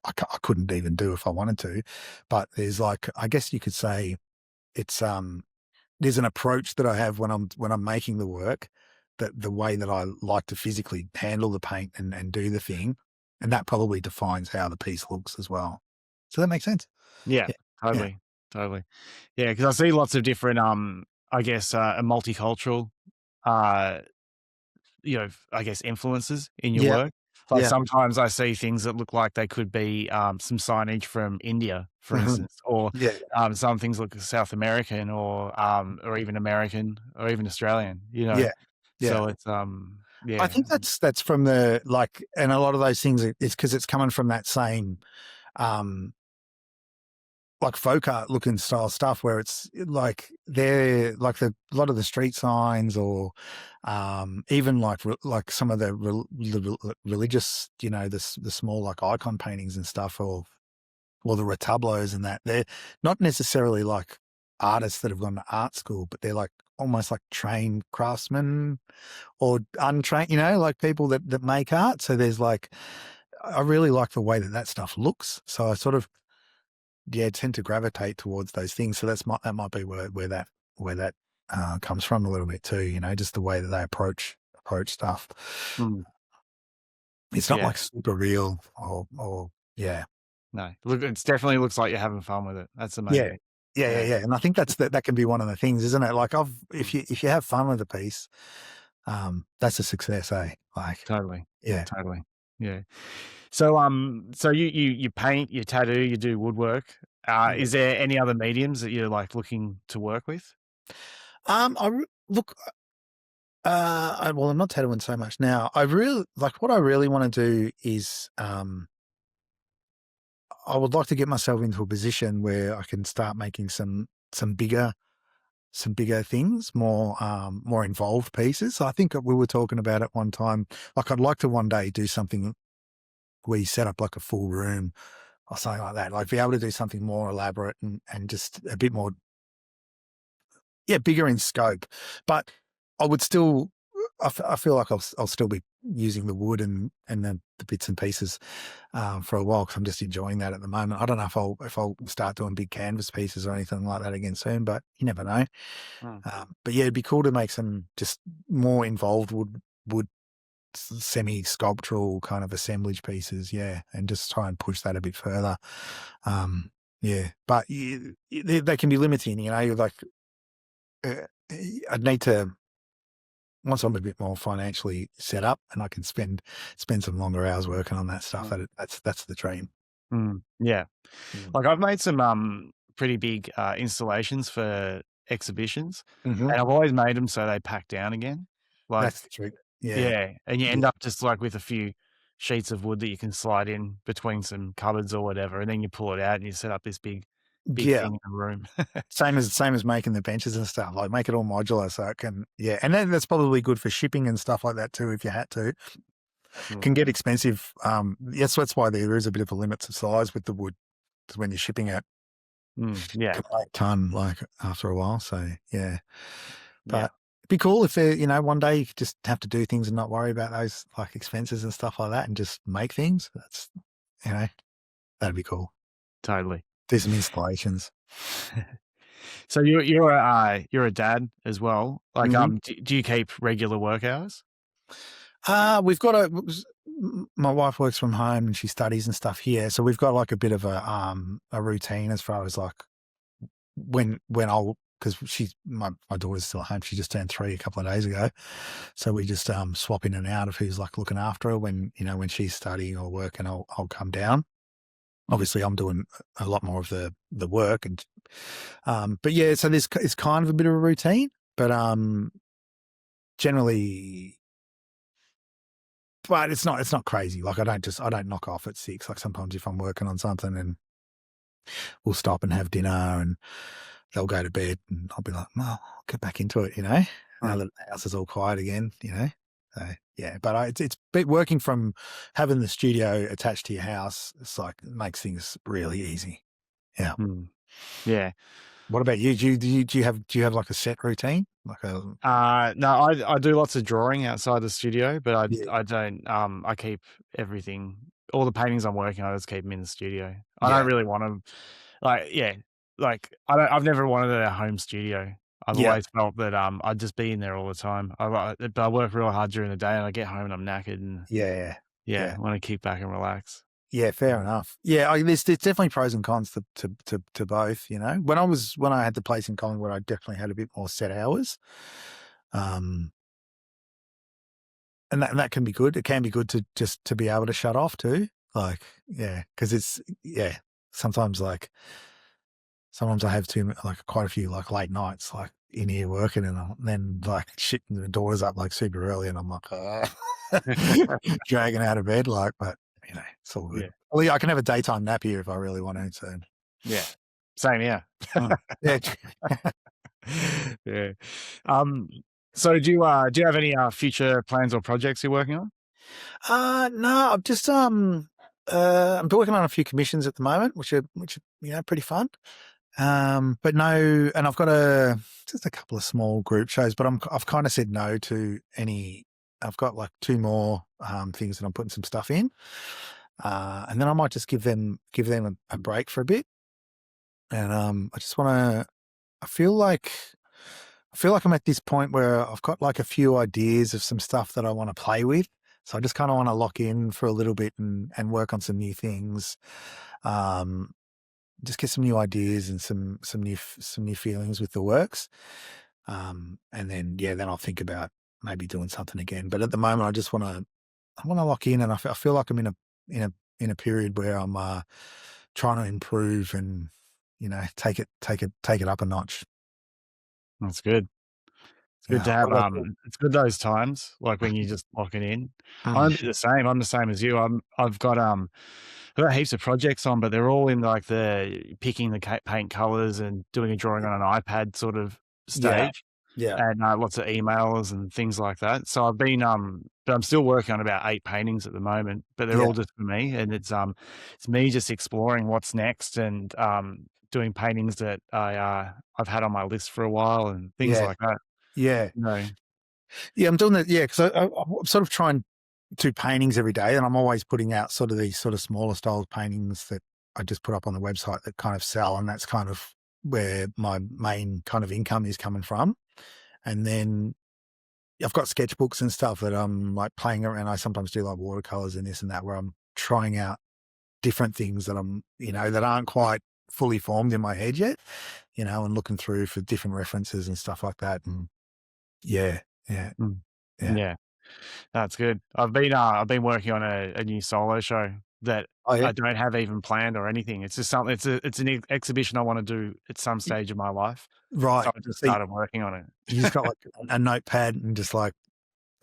Speaker 1: I couldn't even do if I wanted to, but there's like, I guess you could say it's there's an approach that I have when I'm making the work, that the way that I like to physically handle the paint and do the thing, and that probably defines how the piece looks as well. So that makes sense.
Speaker 2: Yeah,
Speaker 1: Yeah, yeah,
Speaker 2: totally, totally. Yeah, because I see lots of different, I guess, multicultural, uh, I guess influences in your
Speaker 1: yeah,
Speaker 2: work. Like
Speaker 1: yeah.
Speaker 2: sometimes I see things that look like they could be some signage from India, for
Speaker 1: Mhm.
Speaker 2: instance, or
Speaker 1: Yeah,
Speaker 2: some things look South American or even American or even Australian.
Speaker 1: yeah, yeah.
Speaker 2: So it's
Speaker 1: I
Speaker 2: yeah,
Speaker 1: think that's from the like, and a lot of those things, it's because it's coming from that same um like folk art looking style stuff, where it's like they're like a lot of the street signs, or even like some of the religious, the small like icon paintings and stuff, or the retablos and that. They're not necessarily like artists that have gone to art school, but they're like almost like trained craftsmen or untrained, like people that make art. So there's like, I really like the way that stuff looks. So I sort of tend to gravitate towards those things. So that might be where that comes from a little bit too. You know, just the way that they approach stuff.
Speaker 2: Mm.
Speaker 1: It's not
Speaker 2: Yeah.
Speaker 1: like super real or yeah.
Speaker 2: No, look, it definitely looks like you're having fun with it. That's the main
Speaker 1: Yeah.
Speaker 2: thing.
Speaker 1: Yeah. And I think that can be one of the things, isn't it? Like if you have fun with a piece, that's a success, eh? Like,
Speaker 2: Totally.
Speaker 1: yeah.
Speaker 2: Totally. Yeah. So, so you paint, you tattoo, you do woodwork.
Speaker 1: Yeah.
Speaker 2: Is there any other mediums that you're like looking to work with?
Speaker 1: Look, well, I'm not tattooing so much now. What I really want to do is, I would like to get myself into a position where I can start making some bigger things, more involved pieces. I think we were talking about it one time. Like, I'd like to one day do something where you set up like a full room or something like that. Like, be able to do something more elaborate and just a bit more, bigger in scope. But I would still, I feel like I'll still be using the wood and the bits and pieces for a while, because I'm just enjoying that at the moment. I don't know if I'll start doing big canvas pieces or anything like that again soon, but you never know. But yeah, it'd be cool to make some just more involved wood semi-sculptural kind of assemblage pieces, and just try and push that a bit further. But they can be limiting, you know. You're like, I'd need to, once I'm a bit more financially set up and I can spend some longer hours working on that stuff. That's the dream.
Speaker 2: Yeah. Like, I've made some pretty big installations for exhibitions,
Speaker 1: Mm-hmm.
Speaker 2: and I've always made them so they pack down again. Like,
Speaker 1: That's the trick.
Speaker 2: yeah, and you end up just like with a few sheets of wood that you can slide in between some cupboards or whatever, and then you pull it out and you set up this big
Speaker 1: Yeah.
Speaker 2: thing in a room.
Speaker 1: Same as making the benches and stuff. Like, make it all modular so it can, and then that's probably good for shipping and stuff like that too. If you had to, can get expensive. Yes, that's why there is a bit of a limit to size with the wood when you're shipping it.
Speaker 2: Yeah,
Speaker 1: Can weigh a ton, like, after a while. So but it'd be cool if one day you could just have to do things and not worry about those like expenses and stuff like that, and just make things. That's that'd be cool.
Speaker 2: totally.
Speaker 1: Do some installations.
Speaker 2: So you're a dad as well. Like, do you keep regular work hours?
Speaker 1: We've got my wife works from home and she studies and stuff here, so we've got like a bit of a routine as far as like when I'll, because my daughter's still at home. She just turned 3 a couple of days ago, so we just swap in and out of who's like looking after her when she's studying or working. I'll come down. Obviously, I'm doing a lot more of the work, and but yeah, so it's kind of a bit of a routine, but generally. But it's not crazy. Like, I don't knock off at 6. Like, sometimes if I'm working on something and we'll stop and have dinner and they'll go to bed and I'll be like, well, I'll get back into it, now that the house is all quiet again, So, but it's working from having the studio attached to your house. It's like, it makes things really easy. Yeah.
Speaker 2: Yeah.
Speaker 1: What about you? Do you have like a set routine? Like a
Speaker 2: no, I do lots of drawing outside the studio, but I don't. I keep everything. All the paintings I'm working on, I just keep them in the studio. I don't really want them. I've never wanted a home studio. I've always felt that I'd just be in there all the time. But I work real hard during the day, and I get home and I'm knackered, and I want to kick back and relax.
Speaker 1: Yeah, fair enough. Yeah, there's definitely pros and cons to both. When I had the place in Collingwood, I definitely had a bit more set hours, and that can be good. It can be good to be able to shut off too. Like, because it's sometimes I have quite a few like late nights like in here working, and then like shit, the doors up like super early, and I'm like dragging out of bed, like, but. It's all good. Well, I can have a daytime nap here if I really want to. So.
Speaker 2: Yeah, same here.
Speaker 1: Yeah.
Speaker 2: Yeah. So do you have any future plans or projects you're working on?
Speaker 1: No, I'm just I'm working on a few commissions at the moment, which are pretty fun. But no, and I've got just a couple of small group shows, but I've kind of said no to any. I've got like 2 more things that I'm putting some stuff in, and then I might just give them a break for a bit. and I just want to. I feel like I'm at this point where I've got like a few ideas of some stuff that I want to play with. So I just kind of want to lock in for a little bit and work on some new things. Um, just get some new ideas and some new feelings with the works. And then then I'll think about maybe doing something again. But at the moment, I want to lock in, and I feel like I'm in a period where I'm trying to improve and take it up a notch.
Speaker 2: That's good. It's good
Speaker 1: Yeah.
Speaker 2: to
Speaker 1: What
Speaker 2: have,
Speaker 1: about you?
Speaker 2: it's good those times, like, when you just lock it in. I'm a
Speaker 1: Mm.
Speaker 2: bit the same. I'm the same as you. I've got heaps of projects on, but they're all in, like, the picking the paint colors and doing a drawing on an iPad sort of
Speaker 1: Yeah.
Speaker 2: stage,
Speaker 1: Yeah.
Speaker 2: and, lots of emails and things like that. So I've been, but I'm still working on about 8 paintings at the moment, but they're
Speaker 1: Yeah.
Speaker 2: all just for me, and it's me just exploring what's next and, doing paintings that I've had on my list for a while and things
Speaker 1: Yeah.
Speaker 2: like that,
Speaker 1: Yeah.
Speaker 2: you know?
Speaker 1: Yeah. I'm doing that. Yeah. Because I'm sort of trying to paintings every day, and I'm always putting out sort of these sort of smaller style paintings that I just put up on the website that kind of sell, and that's kind of where my main kind of income is coming from. And then I've got sketchbooks and stuff that I'm like playing around. I sometimes do like watercolors and this and that, where I'm trying out different things that that aren't quite fully formed in my head yet, and looking through for different references and stuff like that. And yeah, yeah,
Speaker 2: Mm.
Speaker 1: yeah.
Speaker 2: Yeah, that's good. I've been working on a new solo show that
Speaker 1: Oh yeah,
Speaker 2: I don't have even planned or anything. It's just something it's an exhibition I wanna do at some
Speaker 1: Y-
Speaker 2: stage of my life. So
Speaker 1: right.
Speaker 2: I just
Speaker 1: So
Speaker 2: started working on
Speaker 1: you just
Speaker 2: it.
Speaker 1: got like a notepad and just like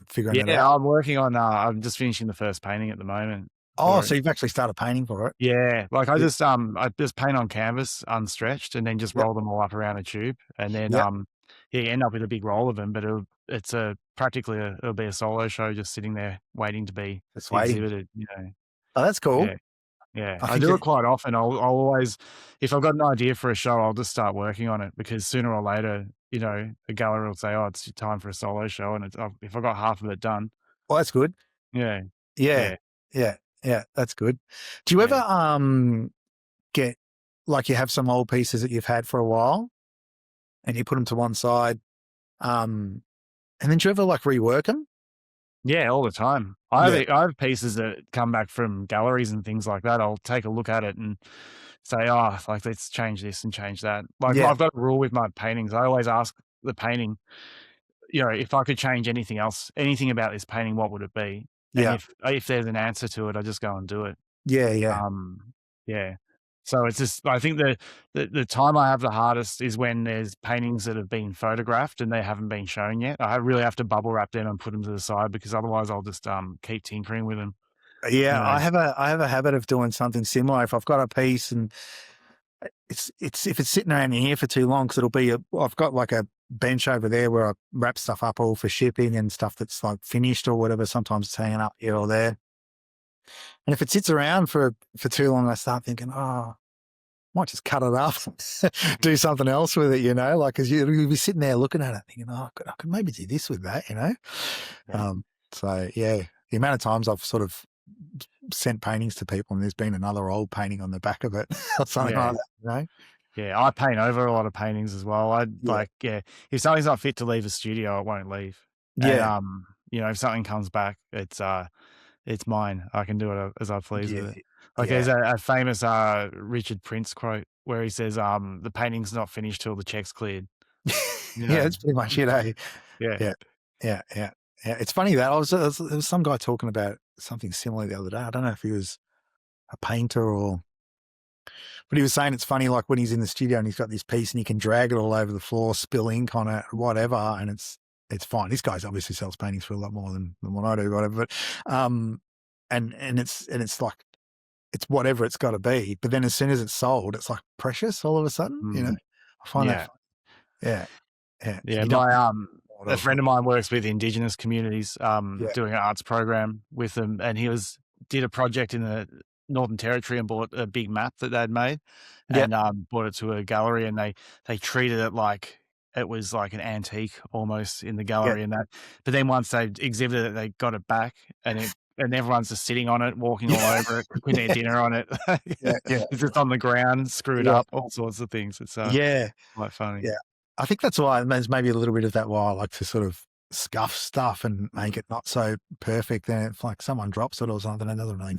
Speaker 1: figuring it
Speaker 2: Yeah,
Speaker 1: out.
Speaker 2: I'm just finishing the first painting at the moment
Speaker 1: Oh,
Speaker 2: for it.
Speaker 1: so you've actually started painting for it?
Speaker 2: Yeah, like
Speaker 1: Yeah.
Speaker 2: I just paint on canvas unstretched and then just
Speaker 1: Yep.
Speaker 2: roll them all up around a tube and then,
Speaker 1: Yep.
Speaker 2: yeah, you end up with a big roll of them, but it'll be a solo show just sitting there waiting to be
Speaker 1: Just waiting.
Speaker 2: exhibited, you know?
Speaker 1: Oh, that's cool.
Speaker 2: Yeah, yeah.
Speaker 1: I
Speaker 2: I
Speaker 1: think
Speaker 2: do
Speaker 1: it,
Speaker 2: it quite often. I'll always if I've got an idea for a show, I'll just start working on it because sooner or later, a gallery will say, "Oh, it's time for a solo show," and if I got half of it done,
Speaker 1: well, that's good.
Speaker 2: yeah,
Speaker 1: Yeah.
Speaker 2: yeah,
Speaker 1: Yeah. Yeah. That's good. Do you ever
Speaker 2: yeah.
Speaker 1: get like you have some old pieces that you've had for a while and you put them to one side, um, and then do you ever like rework them?
Speaker 2: Yeah, all the time.
Speaker 1: Yeah.
Speaker 2: I have pieces that come back from galleries and things like that. I'll take a look at it and say, "Oh, like, let's change this and change that." Like,
Speaker 1: Yeah.
Speaker 2: I've got a rule with my paintings. I always ask the painting, if I could change anything else, anything about this painting, what would it be? And
Speaker 1: Yeah.
Speaker 2: if there's an answer to it, I just go and do it.
Speaker 1: Yeah. Yeah.
Speaker 2: Yeah. So it's just I think the time I have the hardest is when there's paintings that have been photographed and they haven't been shown yet. I really have to bubble wrap them and put them to the side because otherwise I'll just, keep tinkering with them, you
Speaker 1: Yeah.
Speaker 2: know?
Speaker 1: I have a habit of doing something similar. If I've got a piece and it's if it's sitting around in here for too long, because I've got like a bench over there where I wrap stuff up all for shipping and stuff that's like finished or whatever. Sometimes it's hanging up here or there. And if it sits around for too long, I start thinking, oh, might just cut it up, do something else with it, like, because you'll be sitting there looking at it thinking, oh, I could maybe do this with that.
Speaker 2: Yeah.
Speaker 1: So, yeah, the amount of times I've sort of sent paintings to people and there's been another old painting on the back of it or something
Speaker 2: Yeah.
Speaker 1: like that.
Speaker 2: Yeah, I paint over a lot of paintings as well.
Speaker 1: Yeah.
Speaker 2: If something's not fit to leave a studio, it won't leave. And,
Speaker 1: Yeah.
Speaker 2: if something comes back, it's mine. I can do it as I please
Speaker 1: Yeah.
Speaker 2: with it. Like,
Speaker 1: Yeah.
Speaker 2: there's a famous, Richard Prince quote where he says, "The painting's not finished till the check's cleared." You
Speaker 1: Yeah,
Speaker 2: know?
Speaker 1: that's pretty much it, eh?
Speaker 2: Yeah.
Speaker 1: Yeah. Yeah. Yeah. Yeah. It's funny that there was some guy talking about something similar the other day. I don't know if he was a painter but he was saying it's funny, like when he's in the studio and he's got this piece and he can drag it all over the floor, spill ink on it, whatever, and it's fine. This guy's obviously sells paintings for a lot more than what I do, whatever. But and it's like it's whatever it's got to be. But then as soon as it's sold, it's like precious all of a sudden.
Speaker 2: Mm.
Speaker 1: I find that
Speaker 2: Yeah.
Speaker 1: fun. Yeah, yeah.
Speaker 2: Yeah,
Speaker 1: You don't.
Speaker 2: a friend of mine works with Indigenous communities,
Speaker 1: Yeah,
Speaker 2: doing an arts program with them, and did a project in the Northern Territory and bought a big map that they'd made,
Speaker 1: yeah,
Speaker 2: and brought it to a gallery, and they treated it like it was like an antique almost in the
Speaker 1: yeah,
Speaker 2: gallery and that. But then once they exhibited it, they got it back, and and everyone's just sitting on it, walking all over it, cooking their dinner on it.
Speaker 1: Yeah, yeah,
Speaker 2: It's just on the ground, screwed
Speaker 1: yeah,
Speaker 2: up, all sorts of things. It's
Speaker 1: yeah,
Speaker 2: quite funny.
Speaker 1: yeah. I think that's why there's maybe a little bit of that why I like to sort of scuff stuff and make it not so perfect. Then if like someone drops it or something, it doesn't really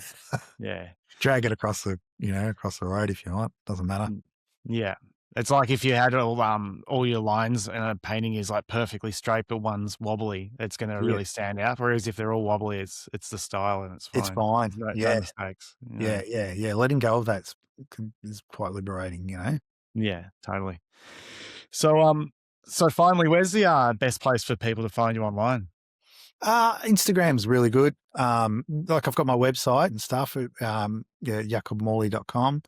Speaker 2: Yeah.
Speaker 1: drag it across the across the road if you want. Doesn't matter.
Speaker 2: Mm. Yeah. It's like if you had all your lines and a painting is like perfectly straight, but one's wobbly, it's going to
Speaker 1: Yeah,
Speaker 2: really stand out. Whereas if they're all wobbly, it's the style and it's
Speaker 1: it's
Speaker 2: fine.
Speaker 1: fine.
Speaker 2: There's no
Speaker 1: Yeah,
Speaker 2: mistakes.
Speaker 1: yeah, yeah, yeah. Letting go of that is quite liberating.
Speaker 2: Yeah, totally. So, so finally, where's the best place for people to find you online?
Speaker 1: Instagram's really good. Like I've got my website and stuff. Yeah, yakobmorley.com,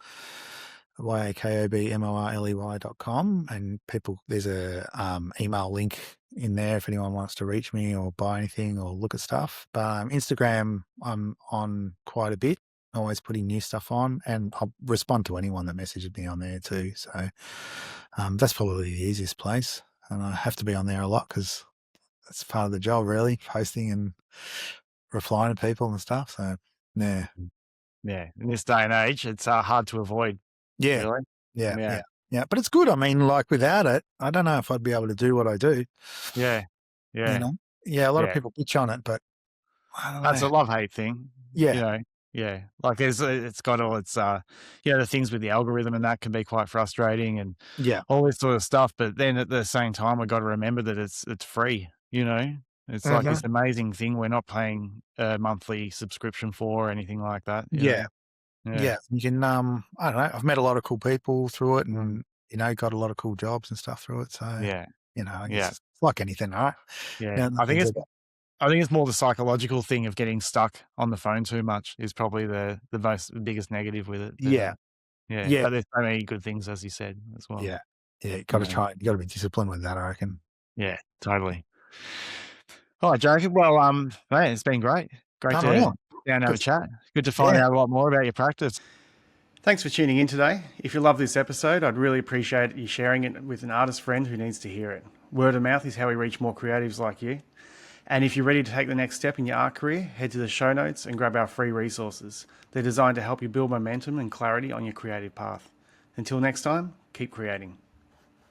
Speaker 1: YAKOBMORLEY.com, and there's a email link in there if anyone wants to reach me or buy anything or look at stuff. But Instagram, I'm on quite a bit, always putting new stuff on, and I'll respond to anyone that messages me on there too. So that's probably the easiest place, and I have to be on there a lot because that's part of the job, really, posting and replying to people and stuff. So, yeah,
Speaker 2: Yeah, in this day and age, it's hard to avoid.
Speaker 1: yeah,
Speaker 2: Really.
Speaker 1: yeah,
Speaker 2: Yeah.
Speaker 1: yeah, yeah. But it's good. I mean, like without it, I don't know if I'd be able to do what I do.
Speaker 2: Yeah.
Speaker 1: You
Speaker 2: Yeah.
Speaker 1: know, yeah, a lot of
Speaker 2: Yeah.
Speaker 1: people bitch on it, but I don't
Speaker 2: That's
Speaker 1: know.
Speaker 2: a love-hate thing,
Speaker 1: Yeah,
Speaker 2: Yeah. Like it's got all its, the things with the algorithm and that can be quite frustrating and
Speaker 1: yeah,
Speaker 2: all this sort of stuff. But then at the same time, we've got to remember that it's free, It's like
Speaker 1: uh
Speaker 2: this amazing thing we're not paying a monthly subscription for or anything like that,
Speaker 1: yeah,
Speaker 2: Yeah.
Speaker 1: yeah. You can, I don't know. I've met a lot of cool people through it,
Speaker 2: Mm.
Speaker 1: and got a lot of cool jobs and stuff through it. So,
Speaker 2: Yeah.
Speaker 1: I guess
Speaker 2: Yeah.
Speaker 1: it's like anything, right?
Speaker 2: Yeah.
Speaker 1: Yeah, nothing's ever.
Speaker 2: I think it's more the psychological thing of getting stuck on the phone too much is probably the biggest negative with it. But,
Speaker 1: Yeah,
Speaker 2: yeah,
Speaker 1: yeah,
Speaker 2: but there's so many good things, as you said, as well.
Speaker 1: yeah, yeah. You got
Speaker 2: You
Speaker 1: to
Speaker 2: know?
Speaker 1: try. You got to be disciplined with that, I reckon.
Speaker 2: Yeah, totally. All right, Jacob. Well, man, it's been great. Great to
Speaker 1: Unreal.
Speaker 2: sit down and have
Speaker 1: Good
Speaker 2: a
Speaker 1: stuff.
Speaker 2: chat. Good to find
Speaker 1: Yeah.
Speaker 2: out a lot more about your practice. Thanks for tuning in today. If you love this episode, I'd really appreciate you sharing it with an artist friend who needs to hear it. Word of mouth is how we reach more creatives like you. And if you're ready to take the next step in your art career, head to the show notes and grab our free resources. They're designed to help you build momentum and clarity on your creative path. Until next time, keep creating.